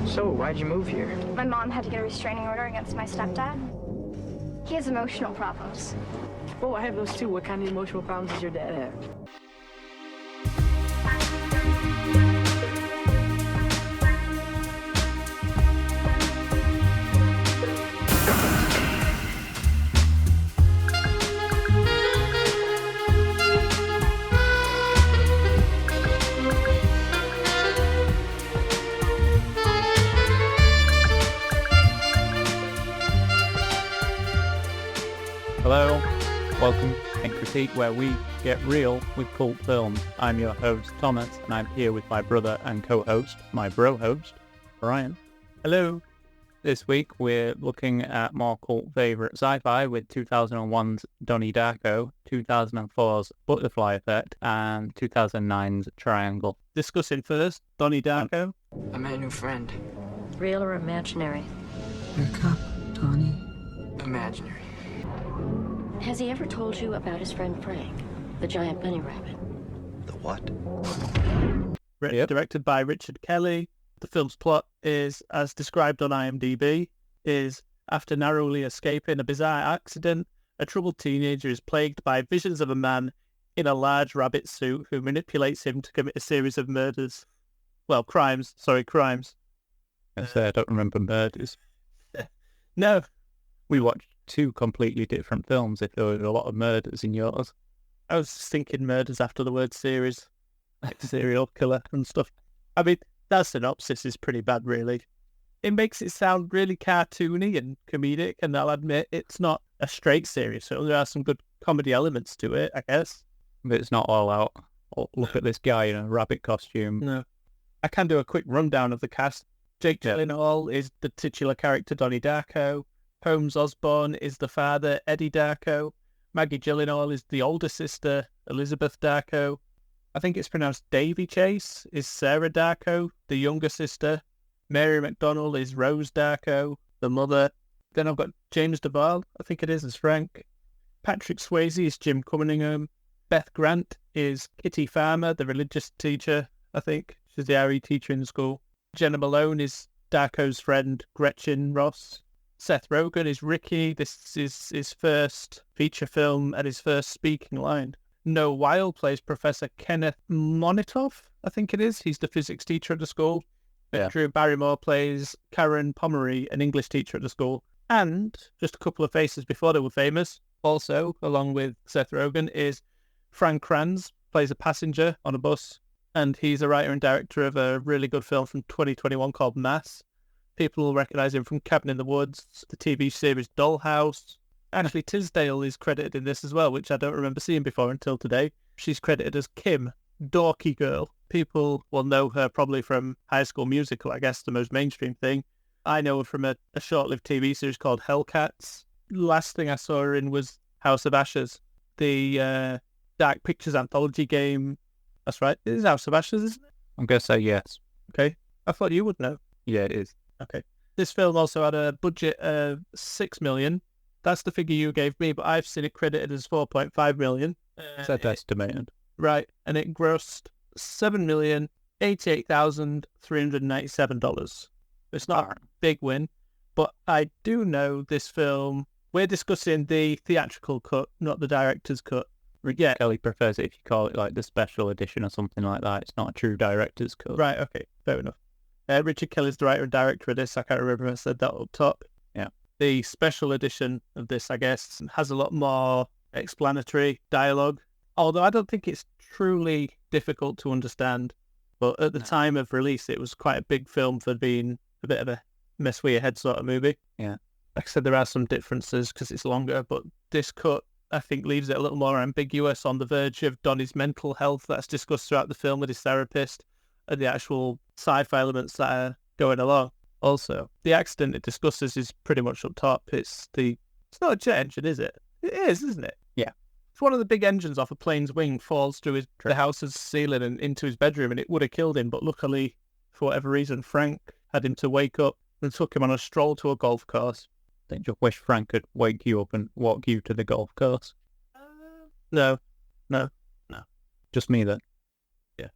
So, why'd you move here? My mom had to get a restraining order against my stepdad. He has emotional problems. Oh, I have those too. What kind of emotional problems does your dad have? Hello, welcome to Critique, where we get real with cult films. I'm your host, Thomas, and I'm here with my brother and co-host, my bro-host, Brian. Hello. This week, we're looking at more cult favourite sci-fi with 2001's Donnie Darko, 2004's Butterfly Effect, and 2009's Triangle. Discussing first, Donnie Darko. I met a new friend. Real or imaginary? Your cup, Donnie. Imaginary. Has he ever told you about his friend Frank, the giant bunny rabbit? The what? Directed by Richard Kelly. The film's plot is, as described on IMDb, is after narrowly escaping a bizarre accident, a troubled teenager is plagued by visions of a man in a large rabbit suit who manipulates him to commit a series of murders. Well, crimes. I don't remember murders. No. We watched two completely different films if there were a lot of murders in yours. I was just thinking murders after the word series, like serial killer and stuff. I mean, that synopsis is pretty bad, really. It makes it sound really cartoony and comedic, and I'll admit it's not a straight series, so there are some good comedy elements to it, I guess. But it's not all out. Oh, look at this guy in a rabbit costume. No. I can do a quick rundown of the cast. Jake Gyllenhaal is the titular character, Donnie Darko. Holmes Osborne is the father, Eddie Darko. Maggie Gyllenhaal is the older sister, Elizabeth Darko. I think it's pronounced Davy Chase is Sarah Darko, the younger sister. Mary McDonnell is Rose Darko, the mother. Then I've got James Duvall, I think it is, as Frank. Patrick Swayze is Jim Cunningham. Beth Grant is Kitty Farmer, the religious teacher, I think. She's the RE teacher in the school. Jenna Malone is Darko's friend, Gretchen Ross. Seth Rogen is Ricky. This is his first feature film and his first speaking line. Noah Weil plays Professor Kenneth Monitoff, I think it is. He's the physics teacher at the school. Yeah. Drew Barrymore plays Karen Pomeroy, an English teacher at the school. And just a couple of faces before they were famous, also, along with Seth Rogen, is Frank Kranz, plays a passenger on a bus. And he's a writer and director of a really good film from 2021 called Mass. People will recognise him from Cabin in the Woods, the TV series Dollhouse. Ashley Tisdale is credited in this as well, which I don't remember seeing before until today. She's credited as Kim, Dorky Girl. People will know her probably from High School Musical, I guess, the most mainstream thing. I know her from a short-lived TV series called Hellcats. Last thing I saw her in was House of Ashes, the Dark Pictures anthology game. That's right, it is House of Ashes, isn't it? I'm going to say yes. Okay, I thought you would know. Yeah, it is. Okay. This film also had a budget of $6 million. That's the figure you gave me, but I've seen it credited as $4.5 million. That's estimated. Right, and it grossed $7,088,397. It's not a big win, but I do know this film. We're discussing the theatrical cut, not the director's cut. Yeah, Kelly prefers it if you call it like the special edition or something like that. It's not a true director's cut. Right, okay, fair enough. Richard Kelly's the writer and director of this. I can't remember if I said that up top. Yeah. The special edition of this, I guess, has a lot more explanatory dialogue. Although I don't think it's truly difficult to understand. But at the time of release, it was quite a big film for being a bit of a mess with your head sort of movie. Yeah. Like I said, there are some differences because it's longer, but this cut, I think, leaves it a little more ambiguous on the verge of Donnie's mental health that's discussed throughout the film with his therapist and the actual sci-fi elements that are going along. Also, the accident it discusses is pretty much up top. It's not a jet engine, is it? It is, isn't it? Yeah. It's one of the big engines off a plane's wing falls through the house's ceiling and into his bedroom, and it would have killed him. But luckily, for whatever reason, Frank had him to wake up and took him on a stroll to a golf course. Don't you wish Frank could wake you up and walk you to the golf course? No. Just me then. Yeah.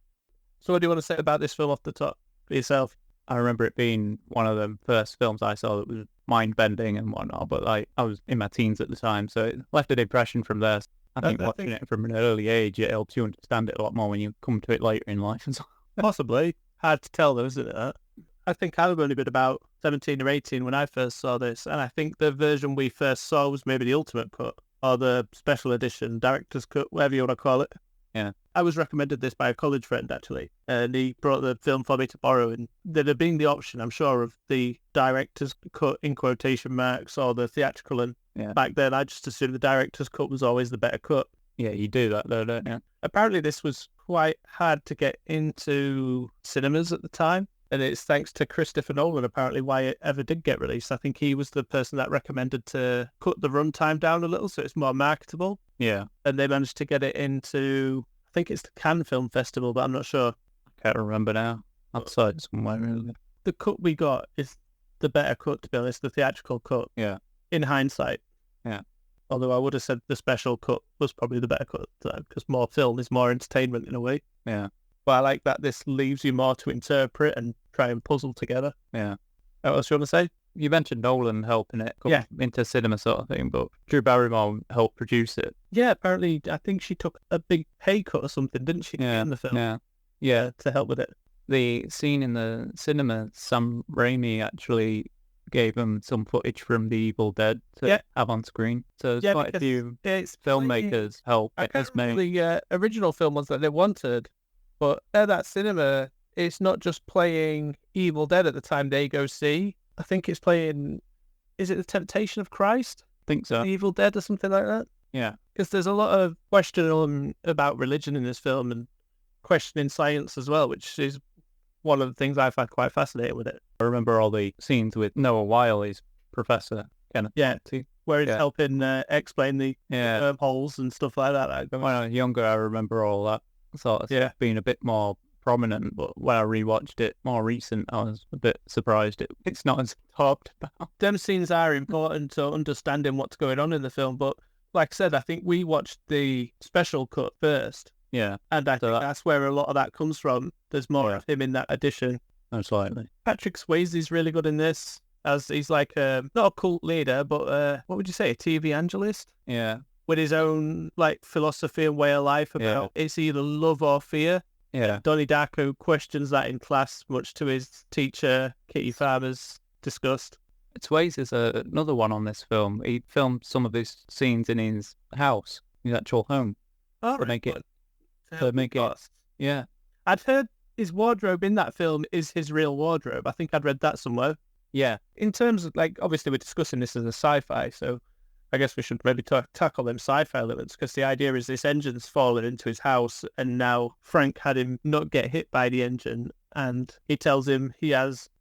So what do you want to say about this film off the top for yourself? I remember it being one of the first films I saw that was mind-bending and whatnot, but like I was in my teens at the time, so it left an impression from there. I think watching it from an early age, it helps you understand it a lot more when you come to it later in life and so. Possibly. Hard to tell though, isn't it? I think I've only been about 17 or 18 when I first saw this, and I think the version we first saw was maybe the Ultimate Cut or the Special Edition, Director's Cut, whatever you want to call it. Yeah. I was recommended this by a college friend, actually, and he brought the film for me to borrow, and there'd have been the option, I'm sure, of the Director's Cut in quotation marks or the theatrical, and back then I just assumed the Director's Cut was always the better cut. Yeah, you do that though, don't you? Apparently this was quite hard to get into cinemas at the time, and it's thanks to Christopher Nolan, apparently, why it ever did get released. I think he was the person that recommended to cut the runtime down a little so it's more marketable. Yeah. And they managed to get it into, I think it's the Cannes Film Festival, but I'm not sure. I can't remember now. I've saw it somewhere, really. The cut we got is the better cut, to be honest, the theatrical cut. Yeah. In hindsight. Yeah. Although I would have said the special cut was probably the better cut, because more film is more entertainment in a way. Yeah. But I like that this leaves you more to interpret and try and puzzle together. Yeah. What else you want to say? You mentioned Nolan helping it come into cinema sort of thing, but Drew Barrymore helped produce it. Yeah, apparently, I think she took a big pay cut or something, didn't she, in the film? Yeah, to help with it. The scene in the cinema, Sam Raimi actually gave him some footage from The Evil Dead to have on screen. So there's quite a few filmmakers help. I can't remember the original film ones that they wanted, but at that cinema, it's not just playing Evil Dead at the time they go see. I think it's playing, is it The Temptation of Christ? I think so. The Evil Dead or something like that? Yeah. Because there's a lot of questioning about religion in this film and questioning science as well, which is one of the things I find quite fascinating with it. I remember all the scenes with Noah Wiley's Professor Kenneth. Yeah, where he's helping explain the wormholes and stuff like that. When I was younger, I remember all that sort of stuff being a bit more prominent, but when I rewatched it more recent, I was a bit surprised it's not as talked about. Them scenes are important to understanding what's going on in the film, but like I said, I think we watched the special cut first. Yeah. And I think that's where a lot of that comes from. There's more of him in that edition. Most likely. Patrick Swayze's really good in this, as he's like, not a cult leader, but what would you say, a TV evangelist? Yeah. With his own like philosophy and way of life about it's either love or fear. Yeah. Donnie Darko questions that in class, much to his teacher, Kitty Farmer's disgust. Swayze is another one on this film. He filmed some of his scenes in his house, his actual home. Oh, to make it. Yeah. I'd heard his wardrobe in that film is his real wardrobe. I think I'd read that somewhere. Yeah. In terms of, like, obviously we're discussing this as a sci-fi, so I guess we should maybe tackle them sci-fi elements, because the idea is this engine's fallen into his house, and now Frank had him not get hit by the engine, and he tells him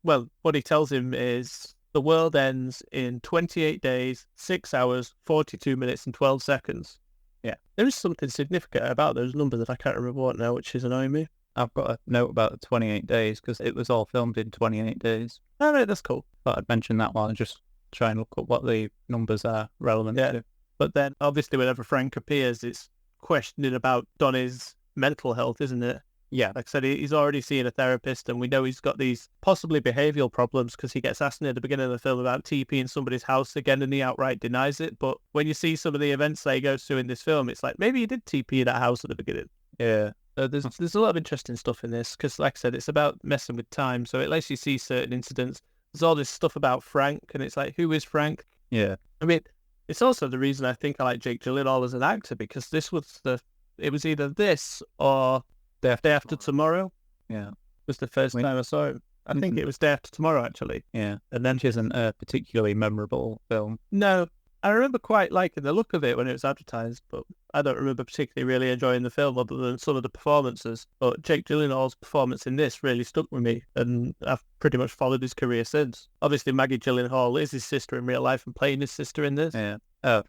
what he tells him is the world ends in 28 days, 6 hours, 42 minutes, and 12 seconds. Yeah. There is something significant about those numbers that I can't remember what now, which is annoying me. I've got a note about the 28 days, because it was all filmed in 28 days. All right, that's cool. But I'd mention that while I just try and look up what the numbers are relevant to. But then, obviously, whenever Frank appears, it's questioning about Donnie's mental health, isn't it? Yeah. Like I said, he's already seen a therapist, and we know he's got these possibly behavioural problems, because he gets asked near the beginning of the film about TPing somebody's house again, and he outright denies it. But when you see some of the events that he goes through in this film, it's like, maybe he did TP that house at the beginning. Yeah. There's a lot of interesting stuff in this, because like I said, it's about messing with time, so it lets you see certain incidents. There's all this stuff about Frank, and it's like, who is Frank? Yeah. I mean, it's also the reason I think I like Jake Gyllenhaal as an actor, because it was either this or Day After Tomorrow. Yeah. Was the first time I saw him. I think it was Day After Tomorrow, actually. Yeah. And then, which isn't a particularly memorable film. No. I remember quite liking the look of it when it was advertised, but I don't remember particularly really enjoying the film other than some of the performances. But Jake Gyllenhaal's performance in this really stuck with me, and I've pretty much followed his career since. Obviously, Maggie Gyllenhaal is his sister in real life and playing his sister in this. Yeah.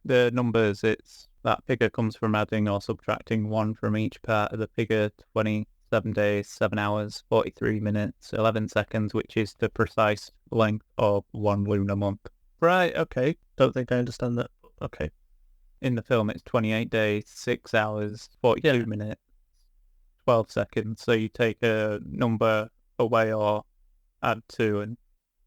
The numbers, that figure comes from adding or subtracting one from each part of the figure. 27 days, 7 hours, 43 minutes, 11 seconds, which is the precise length of one lunar month. Right, okay. Don't think I understand that. Okay. In the film, it's 28 days, 6 hours, 42 minutes, 12 seconds. So you take a number away or add 2 and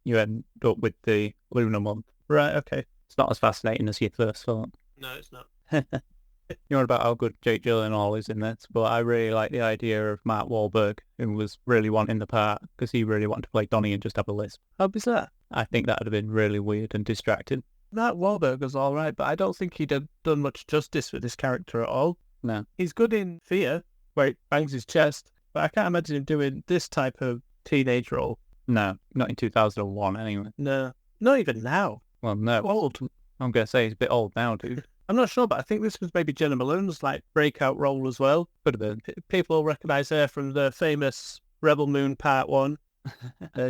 you end up with the lunar month. Right, okay. It's not as fascinating as you first thought. No, it's not. You know about how good Jake Gyllenhaal is in this, but I really like the idea of Matt Wahlberg, who was really wanting the part because he really wanted to play Donnie and just have a lisp. How bizarre. I think that would have been really weird and distracting. Matt Wahlberg was all right, but I don't think he'd have done much justice with this character at all. No. He's good in Fear, where he bangs his chest, but I can't imagine him doing this type of teenage role. No, not in 2001 anyway. No, not even now. Well, no. Old. I'm going to say he's a bit old now, dude. I'm not sure, but I think this was maybe Jenna Malone's like breakout role as well. Could have been. People will recognise her from the famous Rebel Moon Part 1.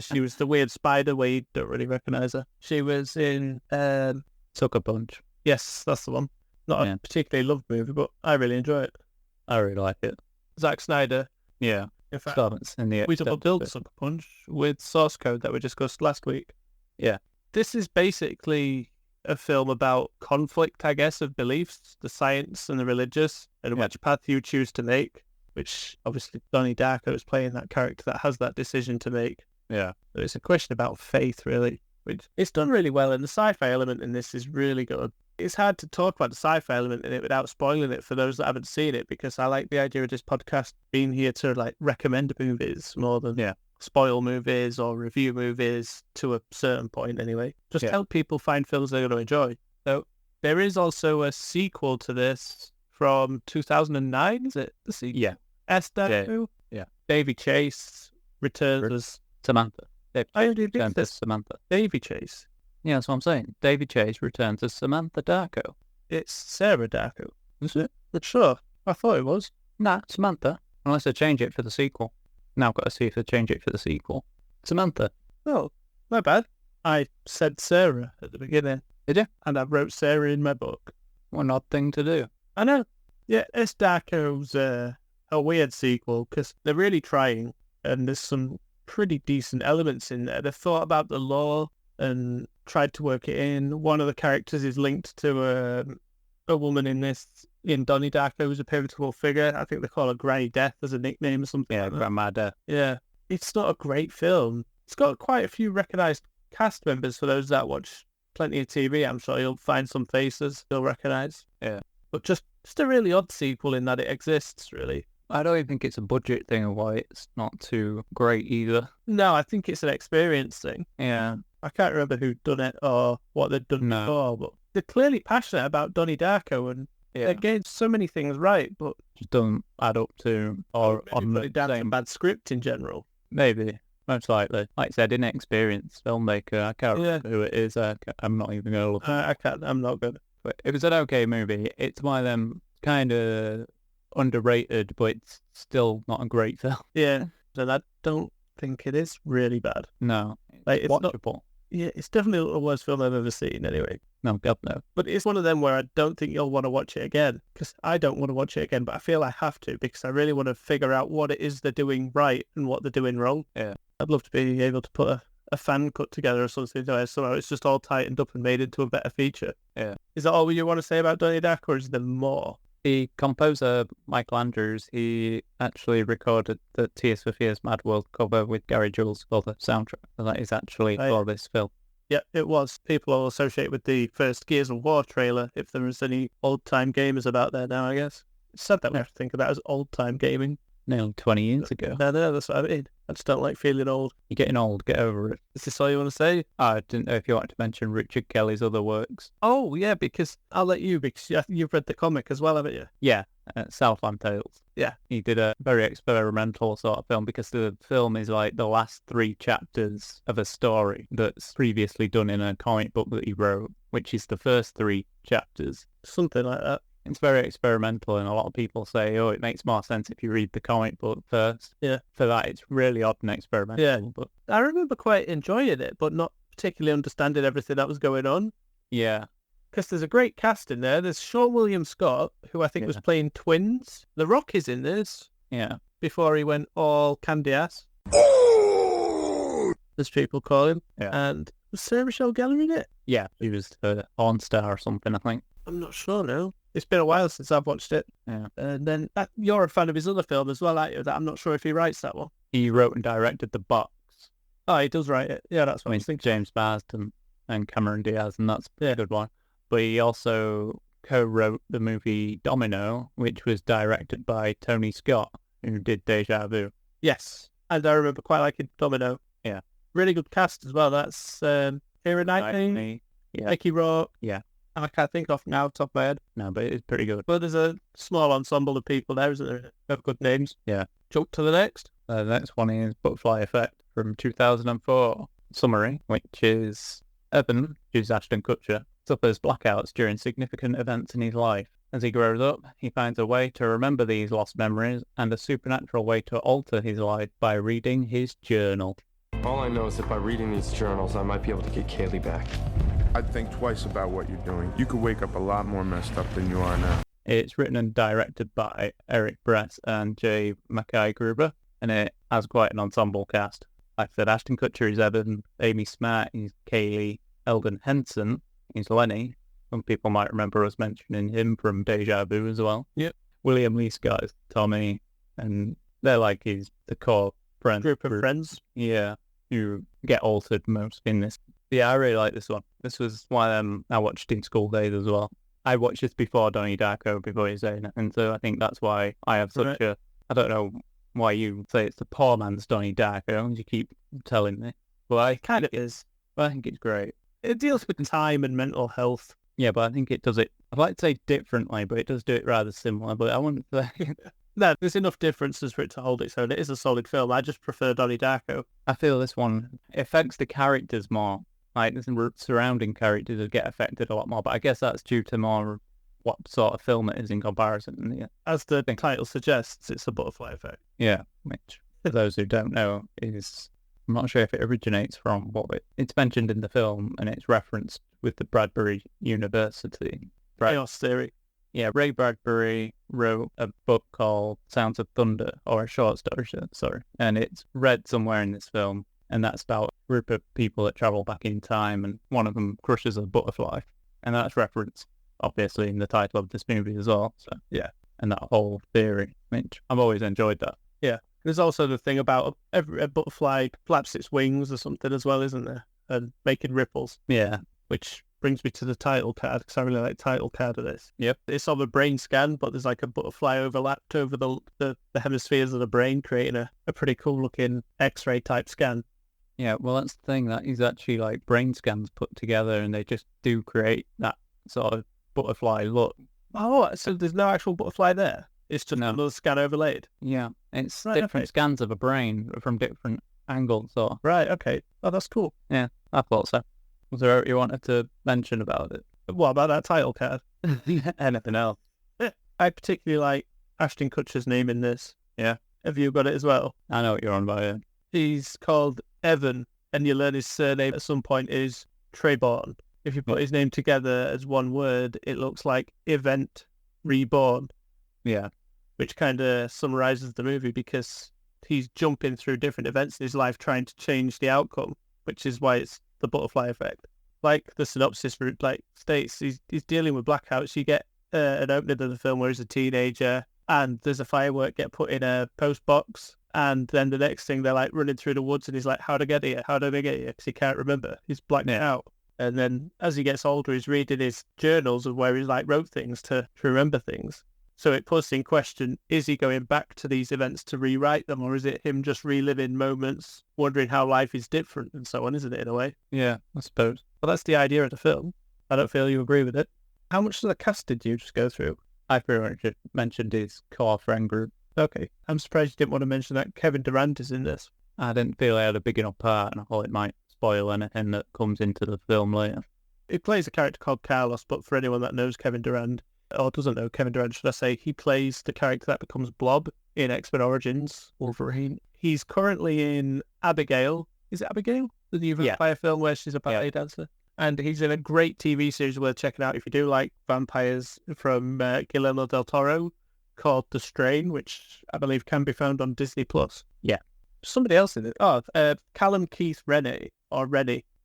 She was the weird spider where you don't really recognise her. She was in... Sucker Punch. Yes, that's the one. Not a particularly loved movie, but I really enjoy it. I really like it. Zack Snyder. Yeah. In fact, we double-billed Sucker Punch with Source Code that we discussed last week. Yeah. This is basically a film about conflict, I guess, of beliefs, the science and the religious, and which path you choose to make, which obviously Donnie Darko is playing that character that has that decision to make. Yeah. But it's a question about faith, really, which it's done really well, and the sci-fi element in this is really good. It's hard to talk about the sci-fi element in it without spoiling it for those that haven't seen it, because I like the idea of this podcast being here to like recommend movies more than spoil movies or review movies to a certain point anyway. Just help people find films they're going to enjoy. So there is also a sequel to this from 2009, is it? The sequel? Yeah. Darko? Yeah. Davy Chase returns as... Samantha. Returns as Samantha. Davy Chase? Yeah, that's what I'm saying. Davy Chase returns as Samantha Darko. It's Sarah Darko. Is it? Sure. I thought it was. Nah, Samantha. Unless they change it for the sequel. Now I've got to see if they change it for the sequel. Samantha. Oh, my bad. I said Sarah at the beginning. Did you? And I wrote Sarah in my book. What an odd thing to do. I know. Yeah, S. Darko's a weird sequel because they're really trying, and there's some pretty decent elements in there. They've thought about the law and tried to work it in. One of the characters is linked to a woman in Donnie Darko who's a pivotal figure. I think they call her Granny Death as a nickname or something. Yeah, like Grandma Death. Yeah. It's not a great film. It's got quite a few recognised cast members for those that watch plenty of TV. I'm sure you'll find some faces you'll recognise. Yeah. But just a really odd sequel in that it exists, really. I don't even think it's a budget thing or why it's not too great either. No, I think it's an experience thing. Yeah. I can't remember who'd done it or what they'd done before, but they're clearly passionate about Donnie Darko and they're getting so many things right, but just don't add up to or on the same bad script in general. Maybe, most likely. Like I said, inexperienced filmmaker. I can't remember who it is. I'm not even going to look. I can't. I'm not good. But it was an okay movie. It's one of them kind of underrated, but it's still not a great film. Yeah, and I don't think it is really bad. No, like it's watchable. Not, yeah, it's definitely the worst film I've ever seen. Anyway. No, God no. But it's one of them where I don't think you'll want to watch it again, because I don't want to watch it again, but I feel I have to because I really want to figure out what it is they're doing right and what they're doing wrong. Yeah, I'd love to be able to put a fan cut together or something. Somehow it's just all tightened up and made into a better feature. Yeah. Is that all you want to say about Donnie Darko, or is there more? The composer, Michael Andrews, he actually recorded the Tears for Fears Mad World cover with Gary Jules for the soundtrack. And that is actually for this film. Yeah, it was. People will associate with the first Gears of War trailer, if there was any old-time gamers about there now, I guess. It's sad that we have to think about as old-time gaming. Nearly 20 years ago. No, that's what I mean. I just don't like feeling old. You're getting old, get over it. Is this all you want to say? I didn't know if you wanted to mention Richard Kelly's other works. Oh, yeah, because I'll let you, because you've read the comic as well, haven't you? Yeah, Southland Tales. Yeah. He did a very experimental sort of film because the film is like the last 3 chapters of a story that's previously done in a comic book that he wrote, which is the first 3 chapters. Something like that. It's very experimental, and a lot of people say, oh, it makes more sense if you read the comic book first. Yeah. For that, it's really odd and experimental. Yeah. But I remember quite enjoying it, but not particularly understanding everything that was going on. Yeah. Because there's a great cast in there. There's Sean William Scott, who I think was playing twins. The Rock is in this. Yeah. Before he went all candy ass. As people call him. Yeah. And was Sarah Michelle Gellar in it? Yeah. He was the Porn Star or something, I think. I'm not sure now. It's been a while since I've watched it. Yeah. And then you're a fan of his other film as well, aren't you? That I'm not sure if he writes that one. He wrote and directed The Box. Oh, he does write it. Yeah, that's what I was thinking. James Marsden and Cameron Diaz, and that's a good one. But he also co-wrote the movie Domino, which was directed by Tony Scott, who did Deja Vu. Yes, and I remember quite liking Domino. Yeah. Really good cast as well. That's Keira Knightley, Mickey Rourke. Yeah. I can't think of now off the top of my head. No, but it's pretty good. But there's a small ensemble of people there, isn't there? Have good names. Yeah. Jump to the next. The next one is Butterfly Effect from 2004. Summary, which is Evan, who's Ashton Kutcher, suffers blackouts during significant events in his life. As he grows up, he finds a way to remember these lost memories and a supernatural way to alter his life by reading his journal. All I know is that by reading these journals, I might be able to get Kaylee back. I'd think twice about what you're doing. You could wake up a lot more messed up than you are now. It's written and directed by Eric Bress and Jay Mackay-Gruber, and it has quite an ensemble cast. Like I said, Ashton Kutcher is Evan, Amy Smart is Kaylee, Eldon Henson is Lenny. Some people might remember us mentioning him from Deja Vu as well. Yep. William Lee Scott is Tommy, and they're like the core friend Group of friends. Yeah, who get altered most in this. Yeah, I really like this one. This was one I watched in school days as well. I watched this before Donnie Darko, before you saying it, and so I think that's why I have such a... I don't know why you say it's the poor man's Donnie Darko, you keep telling me. Well, I kind of is. But I think it's great. It deals with time and mental health. Yeah, but I think it does it, I'd like to say differently, but it does do it rather similar, but I wouldn't say... No, there's enough differences for it to hold its own. It is a solid film. I just prefer Donnie Darko. I feel this one affects the characters more. Like, the surrounding characters get affected a lot more, but I guess that's due to more what sort of film it is in comparison. Yeah. As the title suggests, it's a butterfly effect. Yeah, which, for those who don't know, is... I'm not sure if it originates from it's mentioned in the film, and it's referenced with the Bradbury University. Chaos Theory. Yeah, Ray Bradbury wrote a book called Sounds of Thunder, or a short story, sorry, and it's read somewhere in this film, and that's about a group of people that travel back in time, and one of them crushes a butterfly, and that's referenced, obviously, in the title of this movie as well. So yeah, and that whole theory, which I've always enjoyed that. Yeah. There's also the thing about a butterfly flaps its wings or something as well, isn't there? And making ripples. Yeah. Which brings me to the title card, because I really like the title card of this. Yep. It's of a brain scan, but there's like a butterfly overlapped over the hemispheres of the brain, creating a pretty cool looking X-ray type scan. Yeah, well, that's the thing. That is actually like brain scans put together, and they just do create that sort of butterfly look. Oh, so there's no actual butterfly there? It's just another scan overlaid? Yeah, it's different scans of a brain from different angles. So. Right, okay. Oh, that's cool. Yeah, I thought so. Was there anything you wanted to mention about it? What about that title card? Anything else? I particularly like Ashton Kutcher's name in this. Yeah. Have you got it as well? I know what you're on about, yeah. He's called Evan, and you learn his surname at some point is Treborn. If you put his name together as one word, it looks like Event Reborn. Yeah. Which kind of summarizes the movie, because he's jumping through different events in his life trying to change the outcome, which is why it's the butterfly effect. Like the synopsis states, he's dealing with blackouts. You get an opening of the film where he's a teenager and there's a firework get put in a post box, and then the next thing they're like running through the woods and he's like, how did I get here? How did I get here? Because he can't remember. He's blacked out. And then as he gets older, he's reading his journals of where he's wrote things to remember things. So it puts in question, is he going back to these events to rewrite them, or is it him just reliving moments, wondering how life is different and so on, isn't it, in a way? Yeah, I suppose. Well, that's the idea of the film. I don't feel you agree with it. How much of the cast did you just go through? I pretty much mentioned his core friend group. Okay. I'm surprised you didn't want to mention that Kevin Durant is in this. I didn't feel I had a big enough part, and I thought it might spoil anything that comes into the film later. He plays a character called Carlos, but for anyone that knows Kevin Durant, or doesn't know Kevin Durant, should I say, he plays the character that becomes Blob in X-Men Origins Wolverine. He's currently in Abigail. Is it Abigail? The new vampire film where she's a ballet dancer. And he's in a great TV series worth checking out if you do like vampires, from Guillermo del Toro, called The Strain, which I believe can be found on Disney+. Yeah. Somebody else in it. Oh, Callum Keith Rennie,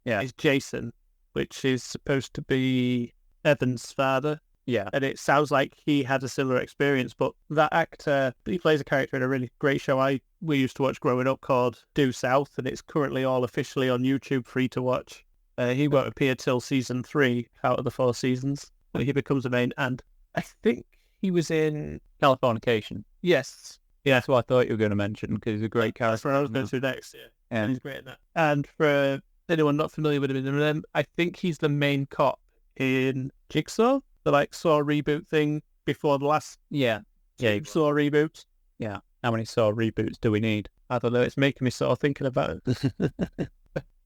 is Jason, which is supposed to be Evan's father. Yeah. And it sounds like he had a similar experience, but that actor, he plays a character in a really great show we used to watch growing up called Due South, and it's currently all officially on YouTube, free to watch. He won't appear till season 3 out of the 4 seasons, but he becomes a main, and I think he was in... Californication. Yes. Yeah, that's what I thought you were going to mention, because he's a great character. That's what I was going to do next, yeah. Yeah. And he's great in that. And for anyone not familiar with him, I think he's the main cop in Jigsaw, the Saw reboot thing before the last Saw reboots. Yeah. How many Saw reboots do we need? I don't know, it's making me sort of thinking about it.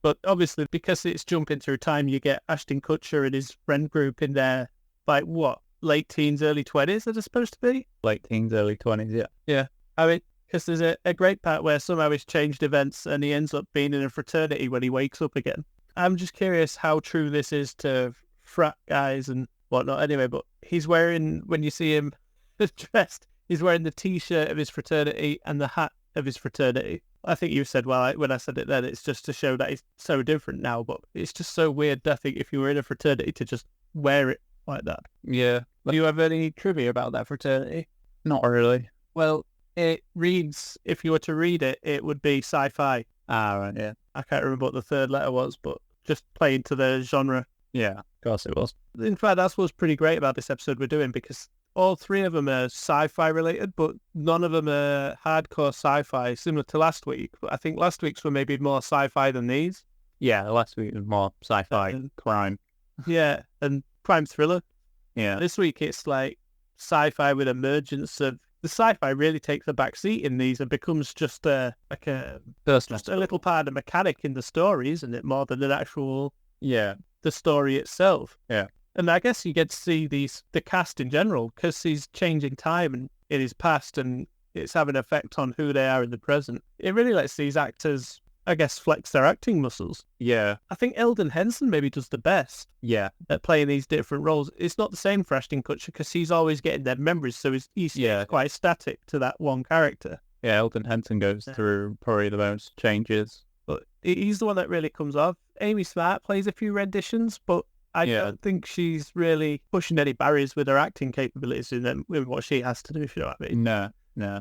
But obviously, because it's jumping through time, you get Ashton Kutcher and his friend group in there, late teens, early 20s, are they supposed to be? Late teens, early 20s, yeah. Yeah. I mean, because there's a great part where somehow he's changed events and he ends up being in a fraternity when he wakes up again. I'm just curious how true this is to frat guys and whatnot anyway, but he's wearing, when you see him dressed, he's wearing the T-shirt of his fraternity and the hat of his fraternity. I think you said, when I said it then, it's just to show that he's so different now, but it's just so weird, I think, if you were in a fraternity to just wear it like that. Yeah. Do you have any trivia about that fraternity? Not really. Well, it reads, if you were to read it, it would be sci-fi. Ah, right, yeah. I can't remember what the third letter was, but just playing to the genre. Yeah, of course it was. In fact, that's what's pretty great about this episode we're doing, because all 3 of them are sci-fi related, but none of them are hardcore sci-fi, similar to last week. But I think last week's were maybe more sci-fi than these. Yeah, last week was more sci-fi, crime. Yeah, and crime thriller. Yeah. This week it's sci-fi with emergence of... The sci-fi really takes a back seat in these and becomes just just a little part of mechanic in the story, isn't it? More than an actual... Yeah. The story itself. Yeah. And I guess you get to see the cast in general, because he's changing time and in his past, and it's having an effect on who they are in the present. It really lets these actors, I guess, flex their acting muscles. Yeah. I think Eldon Henson maybe does the best at playing these different roles. It's not the same for Ashton Kutcher, because he's always getting their memories, so he's quite static to that one character. Yeah, Eldon Henson goes through probably the most changes. But he's the one that really comes off. Amy Smart plays a few renditions, but I don't think she's really pushing any barriers with her acting capabilities in what she has to do, if you know what I mean. No.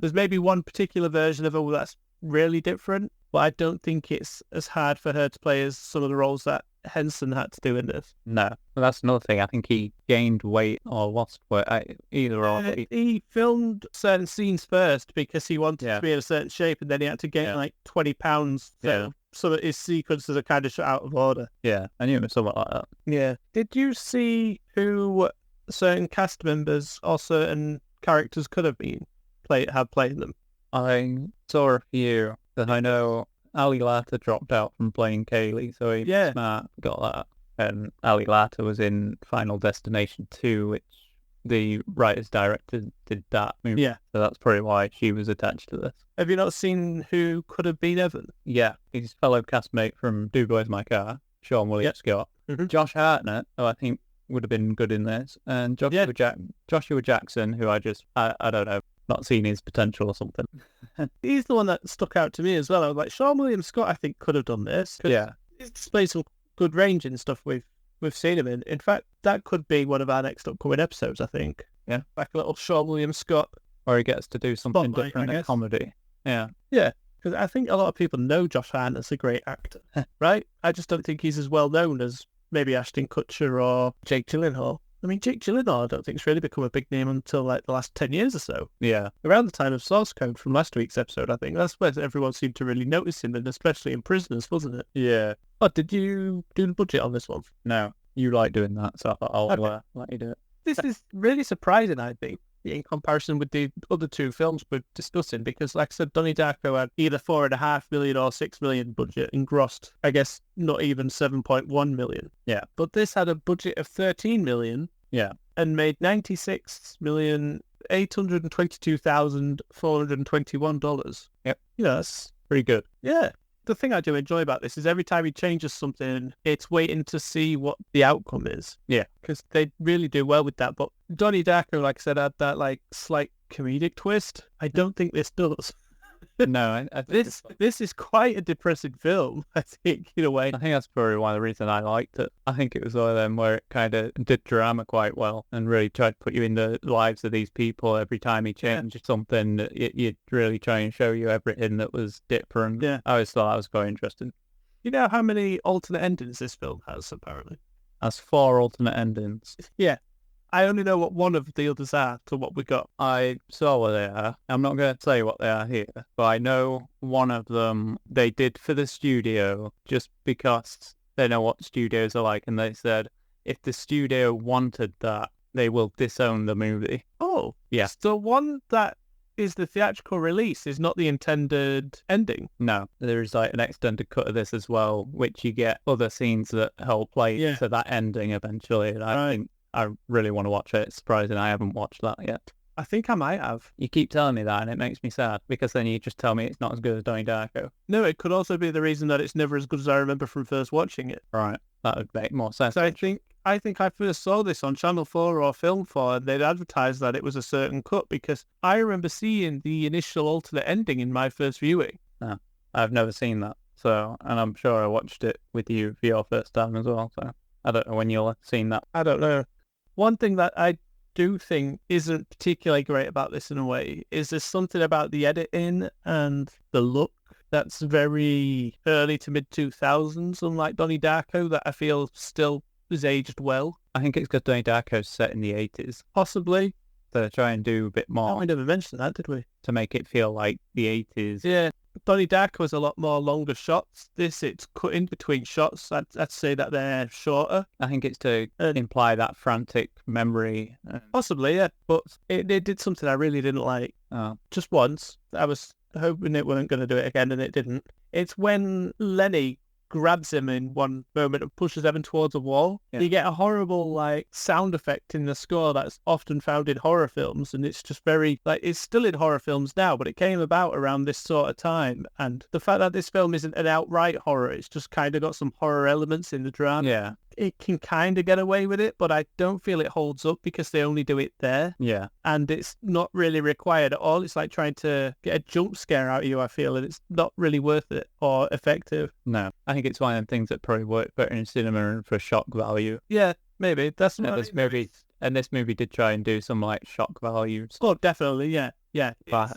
There's maybe one particular version of her that's really different, but I don't think it's as hard for her to play as some of the roles that Henson had to do in this. No. Well, that's another thing. I think he gained weight or lost weight, either or. He filmed certain scenes first because he wanted to be in a certain shape, and then he had to gain 20 pounds. So that his sequences are kind of shot out of order. Yeah, I knew it was somewhat like that. Yeah. Did you see who certain cast members or certain characters could have played them? I saw a few, but I know Ali Latta dropped out from playing Kaylee, so he got that. And Ali Latta was in Final Destination 2, which the writers-director did that movie. Yeah. So that's probably why she was attached to this. Have you not seen who could have been Evan? Yeah, his fellow castmate from Do Boys My Car, Sean William Scott. Mm-hmm. Josh Hartnett, who I think would have been good in this, and Joshua Jackson, who I don't know, not seen his potential or something. He's the one that stuck out to me as well. I was like, Sean William Scott, I think, could have done this. Yeah. He's displayed some good range and stuff we've seen him in. In fact, that could be one of our next upcoming episodes, I think. Yeah. Like a little Sean William Scott. Or he gets to do something Spotlight, different in comedy. Yeah. Yeah. Because I think a lot of people know Josh Hartnett's a great actor, right? I just don't think he's as well known as maybe Ashton Kutcher or Jake Gyllenhaal. I mean, Jake Gyllenhaal, I don't think, has really become a big name until the last 10 years or so. Yeah. Around the time of Source Code from last week's episode, I think. That's where everyone seemed to really notice him, and especially in Prisoners, wasn't it? Yeah. Oh, did you do the budget on this one? No. You like doing that, so I'll let you do it. This is really surprising, I think, in comparison with the other 2 films we're discussing, because, like I said, Donnie Darko had either $4.5 million or $6 million budget and grossed, I guess, not even $7.1 million. Yeah. But this had a budget of $13 million. Yeah. And made $96,822,421. Yep. Yeah, that's pretty good. Yeah. The thing I do enjoy about this is every time he changes something, it's waiting to see what the outcome is. Yeah. Because they really do well with that. But Donnie Darko, like I said, had that slight comedic twist. I don't think this does. No, I think This is quite a depressing film, I think, in a way. I think that's probably one of the reasons I liked it. I think it was one of them where it kind of did drama quite well and really tried to put you in the lives of these people every time he changed something. You'd really try and show you everything that was different. Yeah. I always thought that was quite interesting. You know how many alternate endings this film has, apparently? That's 4 alternate endings. Yeah. I only know what one of the others are to what we got. I saw what they are. I'm not going to say what they are here, but I know one of them they did for the studio just because they know what studios are like, and they said if the studio wanted that, they will disown the movie. Oh, yeah. So one that is the theatrical release is not the intended ending. No, there is like an extended cut of this as well, which you get other scenes that help play to that ending eventually. And I think I really want to watch it. It's surprising I haven't watched that yet. I think I might have. You keep telling me that and it makes me sad because then you just tell me it's not as good as Donnie Darko. No, it could also be the reason that it's never as good as I remember from first watching it. Right. That would make more sense. So I think I first saw this on Channel 4 or Film 4 and they'd advertised that it was a certain cut because I remember seeing the initial alternate ending in my first viewing. No, I've never seen that. So, and I'm sure I watched it with you for your first time as well. So I don't know when you'll have seen that. I don't know. One thing that I do think isn't particularly great about this in a way is there's something about the editing and the look that's very early to mid 2000s, unlike Donnie Darko, that I feel still is aged well. I think it's because Donnie Darko's set in the 80s. Possibly. So they try and do a bit more. Oh, we never mentioned that, did we? To make it feel like the 80s. Yeah. Donnie Darko was a lot more longer shots. This, it's cut in between shots. I'd say that they're shorter. I think it's to imply that frantic memory. Possibly, yeah. But it did something I really didn't like. Oh. Just once. I was hoping it weren't going to do it again, and it didn't. It's when Lenny grabs him in one moment and pushes Evan towards a wall. Yeah. You get a horrible sound effect in the score that's often found in horror films, and it's just very it's still in horror films now, but it came about around this sort of time. And the fact that this film isn't an outright horror, it's just kind of got some horror elements in the drama. Yeah. It can kind of get away with it, but I don't feel it holds up because they only do it there. Yeah. And it's not really required at all. It's like trying to get a jump scare out of you, I feel, and it's not really worth it or effective. No. I think it's one of the things that probably work better in cinema and for shock value. Yeah, maybe. That's what this movie, and this movie did try and do some shock values. Oh, definitely, yeah. Yeah. But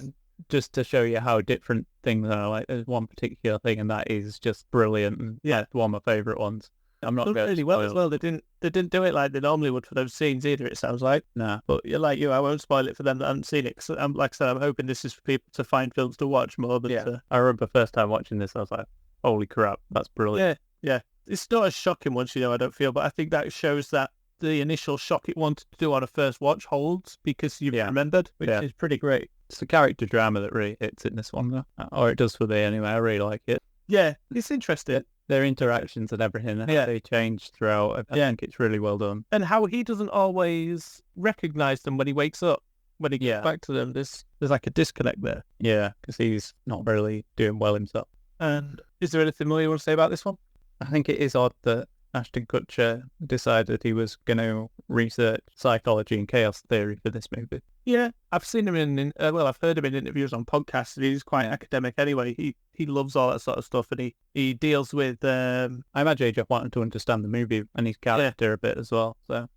just to show you how different things are, there's one particular thing, and that is just brilliant. And that's one of my favourite ones. I'm not done really well as well. They didn't do it like they normally would for those scenes either, it sounds like. No. But like you, I won't spoil it for them that haven't seen it. Cause like I said, I'm hoping this is for people to find films to watch more than I remember first time watching this, I was like, holy crap, that's brilliant. Yeah. It's not as shocking once you know, I don't feel, but I think that shows that the initial shock it wanted to do on a first watch holds because you've remembered, which is pretty great. It's the character drama that really hits in this one, though. Or it does for me anyway. I really like it. Yeah, it's interesting. Their interactions and everything, how they change throughout. I think it's really well done. And how he doesn't always recognise them when he wakes up. When he gets back to them, there's like a disconnect there. Yeah, because he's not really doing well himself. And is there anything more you want to say about this one? I think it is odd that Ashton Kutcher decided he was going to research psychology and chaos theory for this movie. Yeah, I've seen him I've heard him in interviews on podcasts, and he's quite academic anyway. He loves all that sort of stuff, and he deals with... I imagine he just wanted to understand the movie and his character a bit as well, so...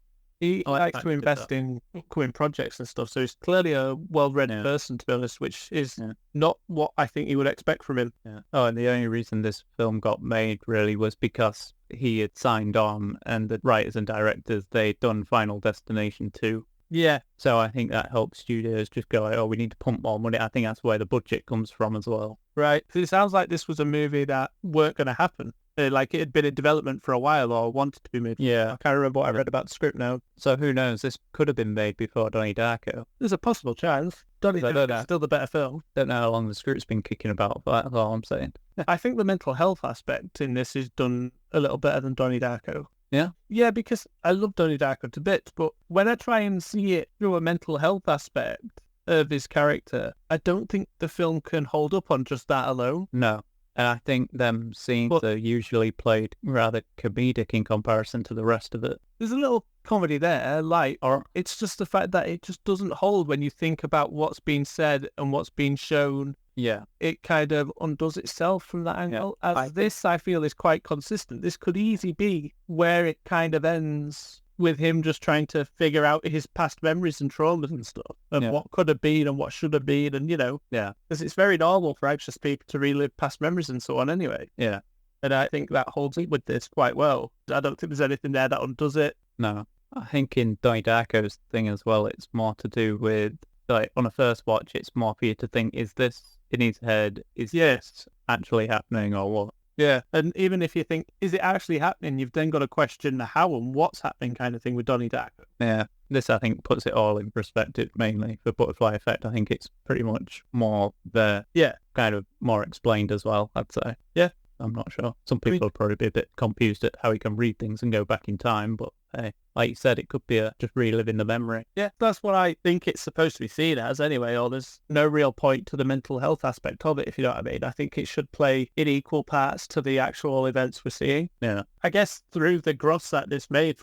He likes to invest in upcoming projects and stuff, so he's clearly a well-read person, to be honest, which is not what I think you would expect from him. Yeah. Oh, and the only reason this film got made, really, was because he had signed on, and the writers and directors, they'd done Final Destination 2. Yeah. So I think that helps studios just go, we need to pump more money. I think that's where the budget comes from as well. Right. So it sounds like this was a movie that weren't going to happen. Like it had been in development for a while or wanted to be made. Yeah. I can't remember what I read about the script now. So who knows? This could have been made before Donnie Darko. There's a possible chance. Donnie Darko is still the better film. Don't know how long the script's been kicking about, but that's all I'm saying. I think the mental health aspect in this is done a little better than Donnie Darko. Yeah? Yeah, because I love Donnie Darko to bits, but when I try and see it through a mental health aspect of his character, I don't think the film can hold up on just that alone. No. And I think them scenes are usually played rather comedic in comparison to the rest of it. There's a little comedy there, or it's just the fact that it just doesn't hold when you think about what's being said and what's being shown Yeah. it kind of undoes itself from that angle. This, I feel, is quite consistent. This could easily be where it kind of ends with him just trying to figure out his past memories and traumas and stuff, and what could have been and what should have been, and because it's very normal for anxious people to relive past memories and so on anyway. Yeah. And I think that holds up with this quite well. I don't think there's anything there that undoes it. No. I think in Donnie Darko's thing as well, it's more to do with, like, on a first watch, it's more for you to think, is this in his head? Is this actually happening or what? Yeah, and even if you think, is it actually happening, you've then got to question the how and what's happening kind of thing with Donnie Darko. Yeah, this, I think, puts it all in perspective, mainly. For Butterfly Effect, I think it's pretty much more there. Yeah. Kind of more explained as well, I'd say. Yeah. I'm not sure. Some people will probably be a bit confused at how he can read things and go back in time, but hey, like you said, it could be just reliving the memory. Yeah, that's what I think it's supposed to be seen as anyway, or there's no real point to the mental health aspect of it, if you know what I mean. I think it should play in equal parts to the actual events we're seeing. Yeah. I guess through the gross that this made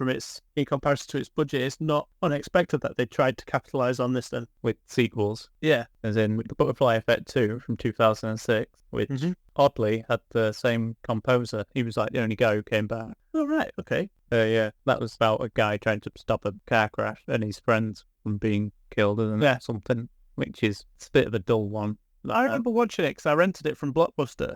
in comparison to its budget, it's not unexpected that they tried to capitalise on this then. With sequels. Yeah. As in The Butterfly Effect 2 from 2006, which oddly had the same composer. He was like the only guy who came back. Oh, right. Okay. Yeah, that was about a guy trying to stop a car crash and his friends from being killed, isn't it? Something, which is a bit of a dull one. I remember watching it because I rented it from Blockbuster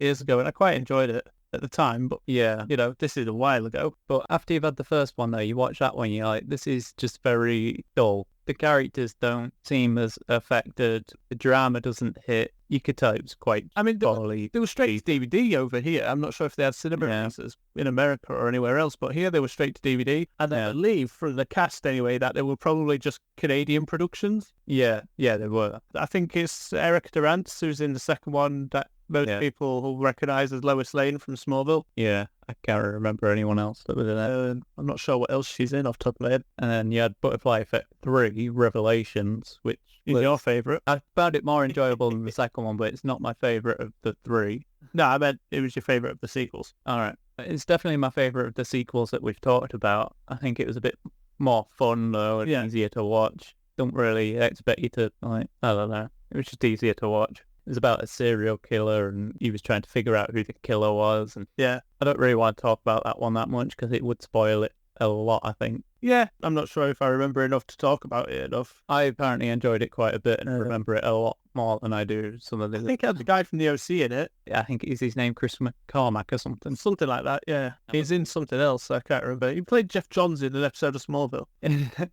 years ago, and I quite enjoyed it at the time. But yeah, this is a while ago. But after you've had the first one, though, you watch that one, you're like, this is just very dull. The characters don't seem as affected. The drama doesn't hit. You could tell it was quite they were straight to DVD over here. I'm not sure if they had cinema releases in America or anywhere else, but here they were straight to DVD. And I believe, from the cast anyway, that they were probably just Canadian productions. Yeah, they were. I think it's Eric Durant who's in the second one that most people will recognise as Lois Lane from Smallville. Yeah, I can't remember anyone else that was in it. I'm not sure what else she's in off the top of my head. And then you had Butterfly Effect 3, Revelations, which is your favourite. I found it more enjoyable than the second one, but it's not my favourite of the 3. No, I meant it was your favourite of the sequels. All right. It's definitely my favourite of the sequels that we've talked about. I think it was a bit more fun, though, and easier to watch. Don't really expect you to, I don't know. It was just easier to watch. It was about a serial killer, and he was trying to figure out who the killer was. And I don't really want to talk about that one that much because it would spoil it a lot, I think. Yeah, I'm not sure if I remember enough to talk about it enough. I apparently enjoyed it quite a bit and remember it a lot more than I do some of the... I think it had the guy from the OC in it. Yeah, I think is his name Chris McCormack or something. Something like that, yeah. He's in something else, I can't remember. He played Jeff Johns in an episode of Smallville.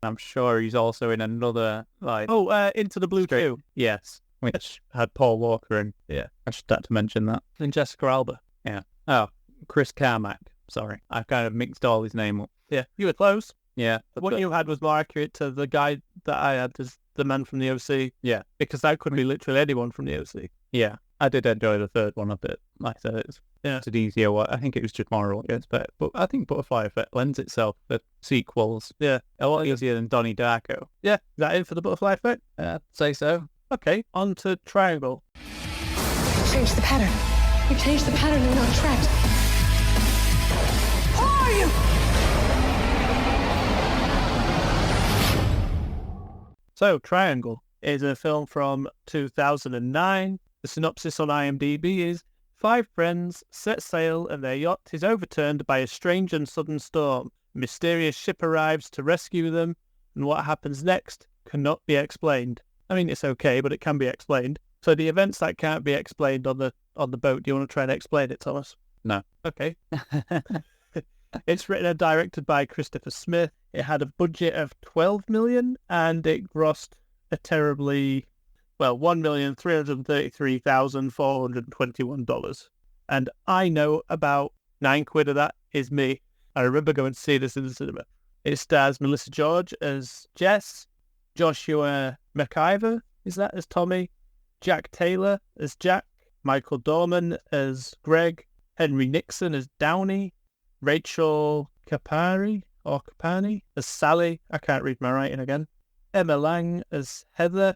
I'm sure he's also in another, Into the Blue Q. Yes, which had Paul Walker in. Yeah, I should start to mention that. And Jessica Alba. Yeah. Oh, Chris Carmack. Sorry, I kind of mixed all his name up. Yeah, you were close. Yeah. What you had was more accurate to the guy that I had as the man from the OC. Yeah. Because that could be literally anyone from the OC. Yeah. I did enjoy the third one a bit. Like I said, it's an easier one. I think it was just more what you expect. But I think Butterfly Effect lends itself to sequels. Yeah. A lot easier than Donnie Darko. Yeah. Is that it for the Butterfly Effect? Say so. Okay. On to Triangle. Change the pattern. You changed the pattern and not tracked. Who are you? So, Triangle is a film from 2009. The synopsis on IMDb is: 5 friends set sail and their yacht is overturned by a strange and sudden storm. A mysterious ship arrives to rescue them, and what happens next cannot be explained. I mean, it's okay, but it can be explained. So the events that can't be explained on the boat, do you want to try and explain it, Thomas? No. Okay. It's written and directed by Christopher Smith. It had a budget of $12 million and it grossed a terribly, $1,333,421. And I know about £9 of that is me. I remember going to see this in the cinema. It stars Melissa George as Jess, Joshua McIver as Tommy, Jack Taylor as Jack, Michael Dorman as Greg, Henry Nixon as Downey, Rachel Kapari as Sally, I can't read my writing again, Emma Lang as Heather,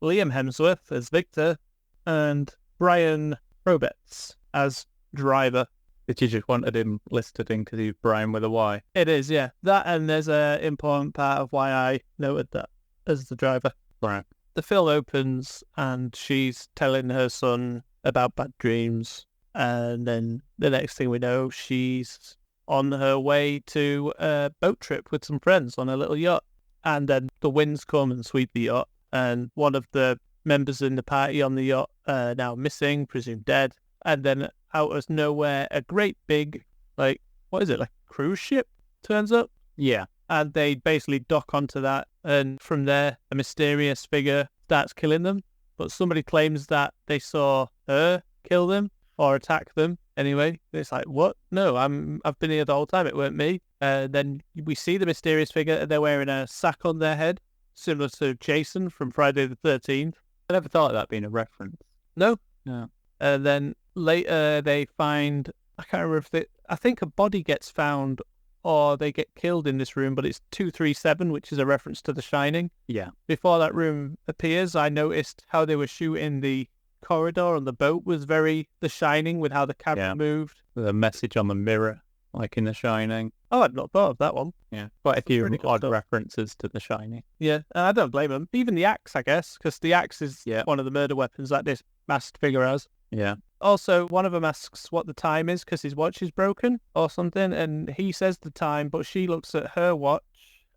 Liam Hemsworth as Victor, and Brian Roberts as Driver. Did you just wanted him listed in because he's Brian with a Y? It is, yeah. That, and there's an important part of why I noted that as the driver. Right. the film opens and she's telling her son about bad dreams. And then the next thing we know, she's on her way to a boat trip with some friends on a little yacht. And then the winds come and sweep the yacht. And one of the members in the party on the yacht are now missing, presumed dead. And then out of nowhere, a great big, like, what is it, like a cruise ship turns up? Yeah. And they basically dock onto that. And from there, a mysterious figure starts killing them. But somebody claims that they saw her kill them or attack them. Anyway, it's like, what? No, I've been here the whole time. It weren't me. Then we see the mysterious figure, and they're wearing a sack on their head, similar to Jason from Friday the 13th. I never thought of that being a reference. No. No. And then later they find, I can't remember if I think a body gets found or they get killed in this room, but it's 237, which is a reference to The Shining. Yeah. Before that room appears, I noticed how they were shooting the corridor on the boat was very The Shining with how the camera moved. With a message on the mirror, like in The Shining. Oh, I'd not thought of that one. Yeah, quite a few really odd references to The Shining. Yeah, and I don't blame them. Even the axe, I guess, because the axe is one of the murder weapons that this masked figure has. Yeah. Also, one of them asks what the time is because his watch is broken or something, and he says the time, but she looks at her watch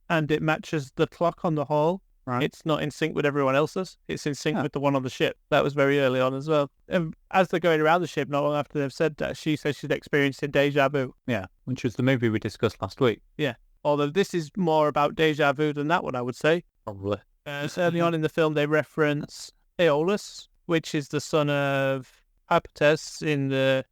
and it matches the clock on the hall. Right. It's not in sync with everyone else's. It's in sync with the one on the ship. That was very early on as well. And as they're going around the ship, not long after they've said that, she says she's experiencing deja vu. Yeah, which was the movie we discussed last week. Yeah. Although this is more about deja vu than that one, I would say. Probably. Early on in the film, they reference Aeolus, which is the son of Hypates in the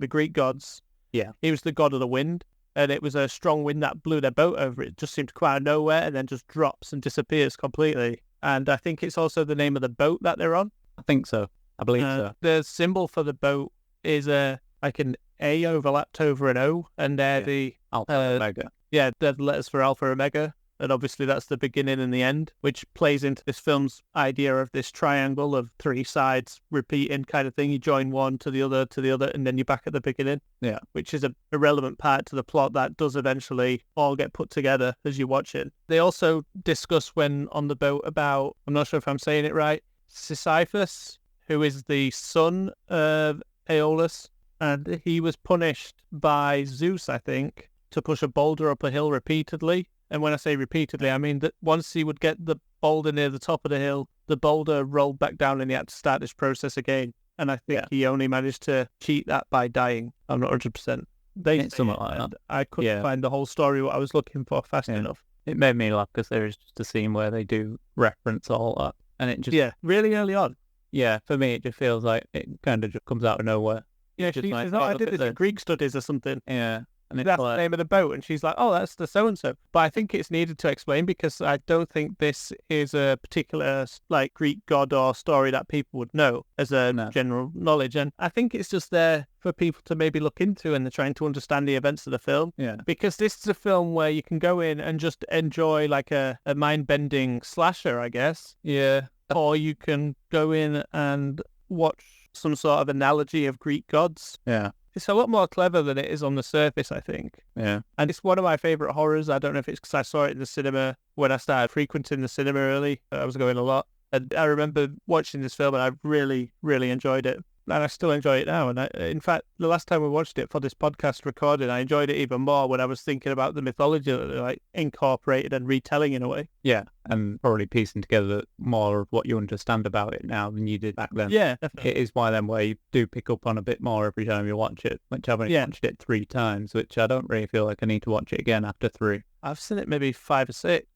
Greek gods. Yeah. He was the god of the wind. And it was a strong wind that blew their boat over. It just seemed to come out of nowhere and then just drops and disappears completely. And I think it's also the name of the boat that they're on. I think so. I believe so. The symbol for the boat is like an A overlapped over an O, and they're the Alpha Omega. Yeah, they're the letters for Alpha Omega. And obviously that's the beginning and the end, which plays into this film's idea of this triangle of three sides repeating kind of thing. You join one to the other, and then you're back at the beginning. Yeah. Which is a relevant part to the plot that does eventually all get put together as you watch it. They also discuss when on the boat about, I'm not sure if I'm saying it right, Sisyphus, who is the son of Aeolus, and he was punished by Zeus, I think, to push a boulder up a hill repeatedly. And when I say repeatedly, I mean that once he would get the boulder near the top of the hill, the boulder rolled back down and he had to start this process again. And I think he only managed to cheat that by dying. I'm not 100%. It's something like that. I couldn't find the whole story what I was looking for fast enough. It made me laugh because there is just a scene where they do reference all that. And it just... Yeah, really early on. Yeah, for me it just feels like it kind of just comes out of nowhere. Yeah, she says, I did this in Greek studies or something. Yeah. And that's the name of the boat. And she's like, oh, that's the so-and-so. But I think it's needed to explain because I don't think this is a particular like Greek god or story that people would know as a general knowledge. And I think it's just there for people to maybe look into and they're trying to understand the events of the film. Yeah. Because this is a film where you can go in and just enjoy like a mind-bending slasher, I guess. Yeah. Or you can go in and watch some sort of analogy of Greek gods. Yeah. It's a lot more clever than it is on the surface, I think. Yeah. And it's one of my favourite horrors. I don't know if it's because I saw it in the cinema when I started frequenting the cinema early. I was going a lot. And I remember watching this film and I really, really enjoyed it. And I still enjoy it now. And in fact, the last time we watched it for this podcast recording, I enjoyed it even more when I was thinking about the mythology that they like incorporated and retelling in a way. Yeah, and probably piecing together more of what you understand about it now than you did back then. Yeah, definitely. It is one of them where you do pick up on a bit more every time you watch it, which I've only watched it 3 times, which I don't really feel like I need to watch it again after 3. I've seen it maybe 5 or 6.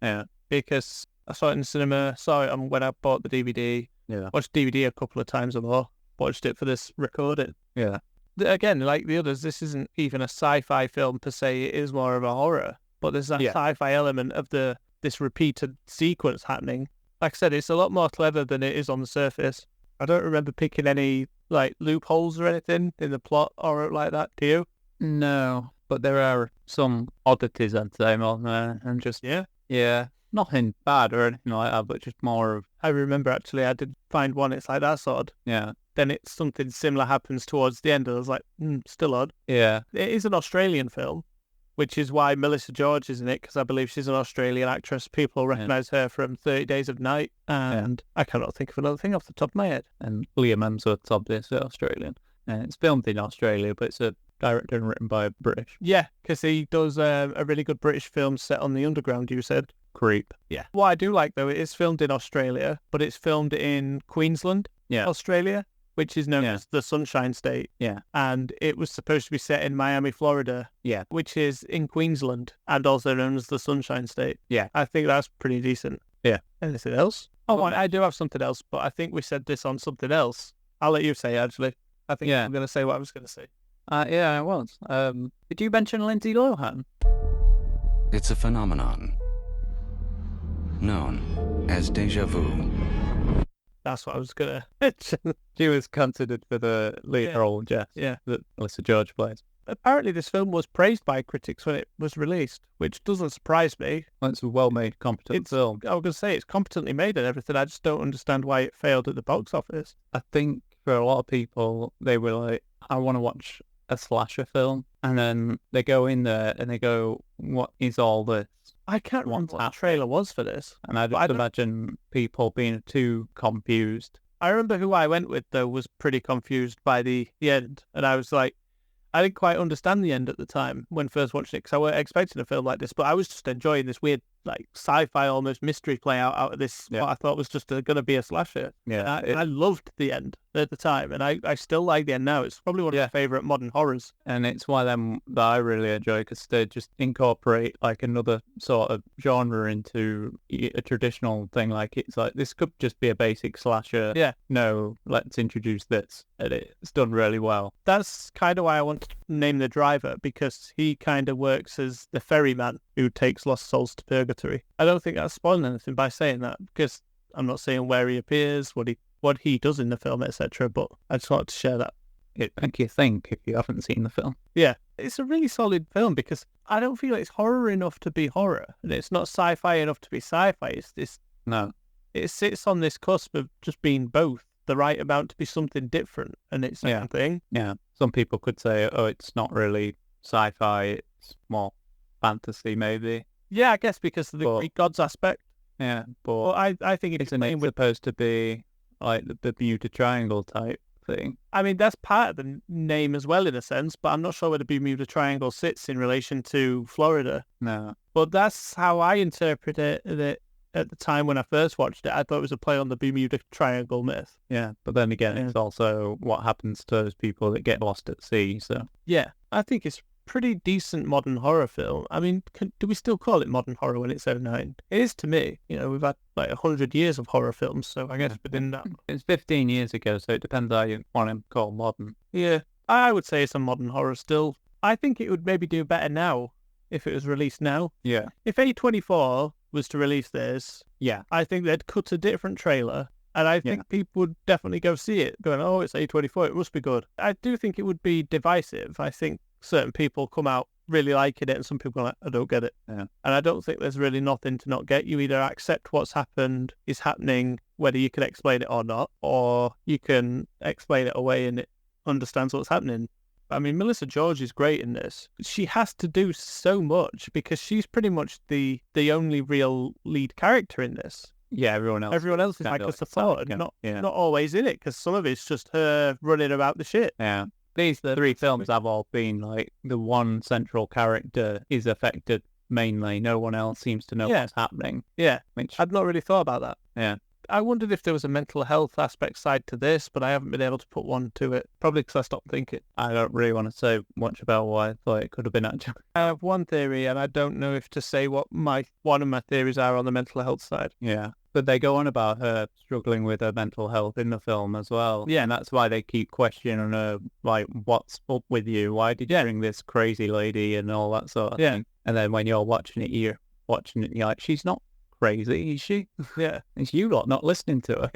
Yeah. Because I saw it in the cinema, saw it when I bought the DVD. Yeah. Watched DVD a couple of times or more. Watched it for this recording. Yeah. Again, like the others, this isn't even a sci-fi film per se. It is more of a horror. But there's that sci-fi element of this repeated sequence happening. Like I said, it's a lot more clever than it is on the surface. I don't remember picking any like loopholes or anything in the plot or like that. Do you? No, but there are some oddities, I'd say, more and just nothing bad or anything like that, but just more of. I remember actually, I did find one. It's like that's odd. Yeah. Then it's something similar happens towards the end, and I was like, still odd. Yeah. It is an Australian film, which is why Melissa George is in it, because I believe she's an Australian actress. People recognise her from 30 Days of Night, and I cannot think of another thing off the top of my head. And Liam Hemsworth's obviously Australian. It's filmed in Australia, but it's a directed and written by a British. Yeah, because he does a really good British film set on the underground, you said. Creep. Yeah. What I do like, though, it is filmed in Australia, but it's filmed in Queensland, Australia, which is known as the Sunshine State. Yeah. And it was supposed to be set in Miami, Florida, which is in Queensland and also known as the Sunshine State. Yeah. I think that's pretty decent. Yeah. Anything else? Oh, I do have something else, but I think we said this on something else. I'll let you say, actually. I think I'm going to say what I was going to say. Yeah, I was. Did you mention Lindsay Lohan? It's a phenomenon known as deja vu. That's what I was going to mention. She was considered for the lead role, Jess, that Melissa George plays. Apparently this film was praised by critics when it was released, which doesn't surprise me. Well, it's a well-made, competent film. I was going to say, it's competently made and everything. I just don't understand why it failed at the box office. I think for a lot of people, they were like, I want to watch a slasher film. And then they go in there and they go, what is all this? I can't remember what the trailer was for this. And I just imagine people being too confused. I remember who I went with, though, was pretty confused by the end. And I was like, I didn't quite understand the end at the time when first watching it, because I wasn't expecting a film like this, but I was just enjoying this weird, like, sci-fi almost mystery play out of this, what I thought was just going to be a slasher. Yeah. I loved the end at the time, and I still like the end now. It's probably one of my favourite modern horrors. And it's one of them that I really enjoy, because they just incorporate, like, another sort of genre into a traditional thing. Like, it's like, this could just be a basic slasher. Yeah. No, let's introduce this. And it's done really well. That's kind of why I want to name the driver, because he kind of works as the ferryman who takes lost souls to purgatory. I don't think that's spoiling anything by saying that, because I'm not saying where he appears, what he does in the film, etc. But I just wanted to share that. It'd make you think if you haven't seen the film. Yeah, it's a really solid film, because I don't feel it's horror enough to be horror, and it's not sci-fi enough to be sci-fi. It's this. No. It sits on this cusp of just being both, the right amount to be something different, and it's something. Yeah. Some people could say, oh, it's not really sci-fi, it's more fantasy, maybe. Yeah, I guess because of the Greek gods aspect. Yeah, but I think it's supposed to be like the Bermuda Triangle type thing. I mean, that's part of the name as well, in a sense, but I'm not sure where the Bermuda Triangle sits in relation to Florida. No. But that's how I interpreted it at the time when I first watched it. I thought it was a play on the Bermuda Triangle myth. Yeah, but then again, it's also what happens to those people that get lost at sea, so... Yeah, I think it's pretty decent modern horror film. I mean, do we still call it modern horror when it's 09? It is to me. You know, we've had like 100 years of horror films, so I guess within that... It's 15 years ago, so it depends how you want to call modern. Yeah, I would say it's a modern horror still. I think it would maybe do better now if it was released now. Yeah. If A24 was to release this, I think they'd cut a different trailer, and I think people would definitely go see it, going, oh, it's A24, it must be good. I do think it would be divisive. I think certain people come out really liking it, and some people are like, I don't get it. Yeah. And I don't think there's really nothing to not get. You either accept what's happened is happening, whether you can explain it or not, or you can explain it away and it understands what's happening. I mean, Melissa George is great in this. She has to do so much because she's pretty much the only real lead character in this. Yeah, everyone else is like a support, not always in it, because some of it's just her running about the shit. Yeah. These three films have all been like the one central character is affected mainly. No one else seems to know what's happening. Yeah, which I'd not really thought about that. Yeah. I wondered if there was a mental health aspect side to this, but I haven't been able to put one to it. Probably because I stopped thinking. I don't really want to say much about why I thought it could have been actually. I have one theory, and I don't know if to say what one of my theories are on the mental health side. Yeah. But they go on about her struggling with her mental health in the film as well. Yeah. And that's why they keep questioning her, like, what's up with you? Why did you bring this crazy lady and all that sort of thing? And then when you're watching it, you're like, she's not crazy, is she? Yeah. It's you lot not listening to her.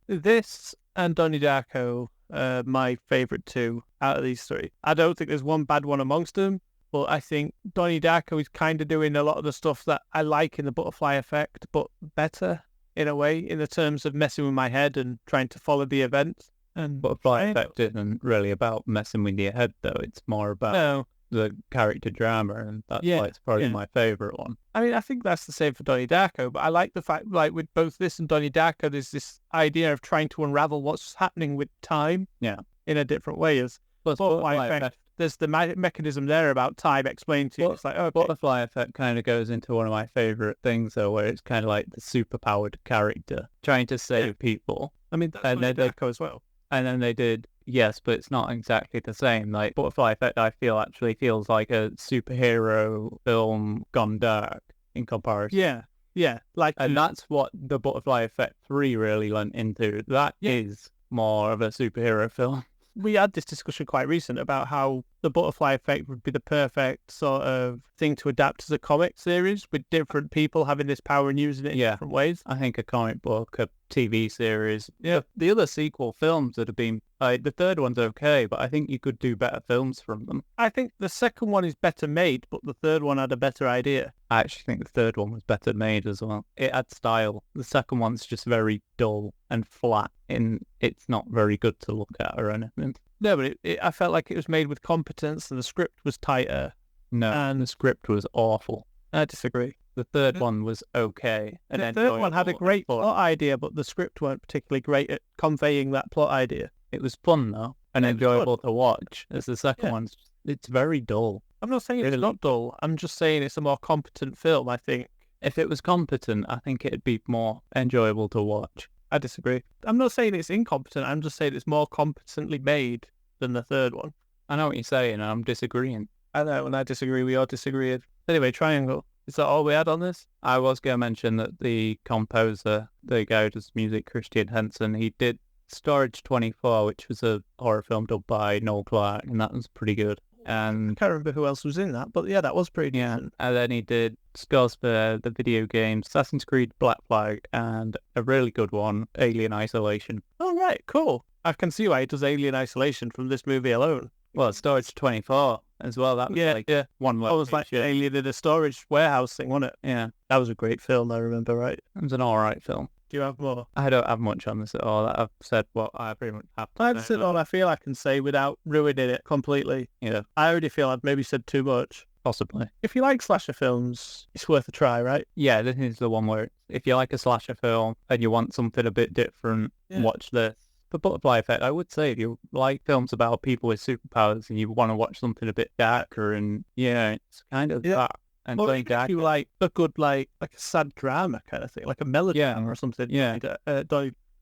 This and Donnie Darko are my favourite two out of these three. I don't think there's one bad one amongst them, but I think Donnie Darko is kind of doing a lot of the stuff that I like in the Butterfly Effect, but better in a way, in the terms of messing with my head and trying to follow the events. And Butterfly Effect isn't really about messing with your head, though. It's more about the character drama, and that's Yeah, why it's probably yeah. my favourite one. I mean, I think that's the same for Donnie Darko, but I like the fact, like, with both this and Donnie Darko, there's this idea of trying to unravel what's happening with time in a different way. As Plus, Butterfly Effect, there's the mechanism there about time explained to you. It's like, okay. Butterfly Effect kind of goes into one of my favourite things, though, where it's kind of like the superpowered character trying to save people. I mean, that's And Donnie they- Darko as well. And then they did, yes, but it's not exactly the same. Like, Butterfly Effect, I feel, actually feels like a superhero film gone dark in comparison. Yeah. Like, And that's what the Butterfly Effect 3 really lent into. That is more of a superhero film. we had this discussion quite recent about how the Butterfly Effect would be the perfect sort of thing to adapt as a comic series with different people having this power and using it in different ways. I think a comic book, a TV series. Yeah. The other sequel films that have been, the third one's okay, but I think you could do better films from them. I think the second one is better made, but the third one had a better idea. I actually think the third one was better made as well. It had style. The second one's just very dull and flat, and it's not very good to look at or anything. No, but I felt like it was made with competence and the script was tighter. No, and the script was awful. I disagree. The third one was okay. And the third one had a great plot idea, but the script weren't particularly great at conveying that plot idea. It was fun, though, and enjoyable to watch. As the second one's, it's very dull. I'm not saying it's not dull. I'm just saying it's a more competent film, I think. If it was competent, I think it'd be more enjoyable to watch. I disagree. I'm not saying it's incompetent. I'm just saying it's more competently made than the third one. I know what you're saying, and I'm disagreeing. I know, and I disagree. We all disagree. Anyway, Triangle. Is that all we had on this? I was going to mention that the composer, the guy who does music, Christian Henson, he did Storage 24, which was a horror film dubbed by Noel Clarke, and that was pretty good. And I can't remember who else was in that, but yeah, that was pretty decent. And then he did scores for the video games Assassin's Creed Black Flag and a really good one, Alien Isolation. Oh, right, cool. I can see why he does Alien Isolation from this movie alone. Well, Storage 24 as well. That was one That was like Alien in a storage warehouse thing, wasn't it? Yeah. That was a great film, I remember, right? It was an alright film. Do you have more? I don't have much on this at all. I've said what I pretty much have to I've said all I feel I can say without ruining it completely. Yeah. I already feel I've maybe said too much. Possibly. If you like slasher films, it's worth a try, right? Yeah, this is the one where if you like a slasher film and you want something a bit different, watch this. For Butterfly Effect, I would say if you like films about people with superpowers and you want to watch something a bit darker and, it's kind of that. And or if you like a good, like a sad drama kind of thing, like a melodrama or something. Yeah.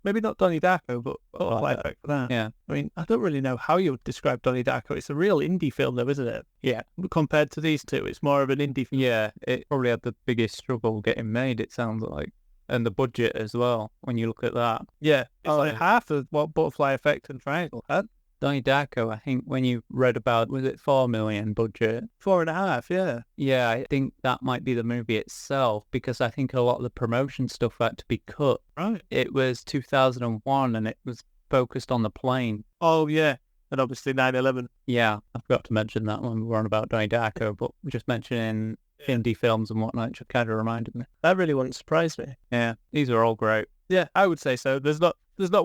Maybe not Donnie Darko, but Butterfly Effect for that. Yeah. I mean, I don't really know how you would describe Donnie Darko. It's a real indie film though, isn't it? Yeah. Compared to these two, it's more of an indie film. Yeah, it probably had the biggest struggle getting made, it sounds like. And the budget as well, when you look at that. Yeah, it's like half of what Butterfly Effect and Triangle had. Donnie Darko, I think when you read about, was it 4 million budget? 4.5, yeah. Yeah, I think that might be the movie itself, because I think a lot of the promotion stuff had to be cut. Right. It was 2001 and it was focused on the plane. Oh, yeah. And obviously 9/11. Yeah, I forgot to mention that when we were on about Donnie Darko, but just mentioning indie films and whatnot just kind of reminded me. That really wouldn't surprise me. Yeah, these are all great. Yeah, I would say so. There's not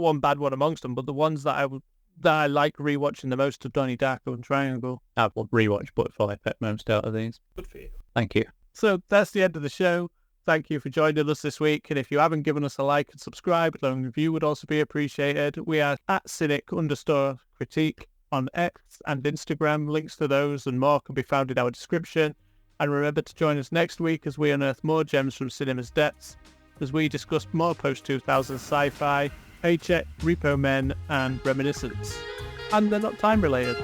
one bad one amongst them, but the ones that I like rewatching the most are Donnie Darko and Triangle. I will rewatch Butterfly Effect most out of these. Good for you. Thank you. So that's the end of the show. Thank you for joining us this week. And if you haven't given us a like and subscribe, a long review would also be appreciated. We are at cynic_critique on X and Instagram. Links to those and more can be found in our description. And remember to join us next week as we unearth more gems from cinema's depths, as we discuss more post-2000 sci-fi, Paycheck, Repo Men, and Reminiscence. And they're not time-related.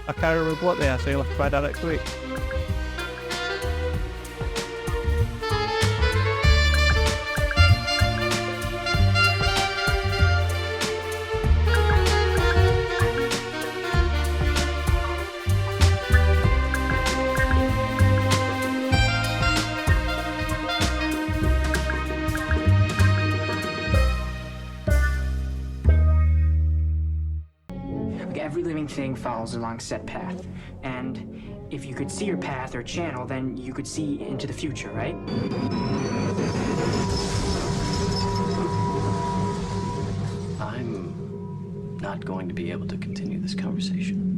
I can't remember what they are, so you'll have to find out next week. Every living thing follows along set path, and if you could see your path or channel, then you could see into the future, right? I'm not going to be able to continue this conversation.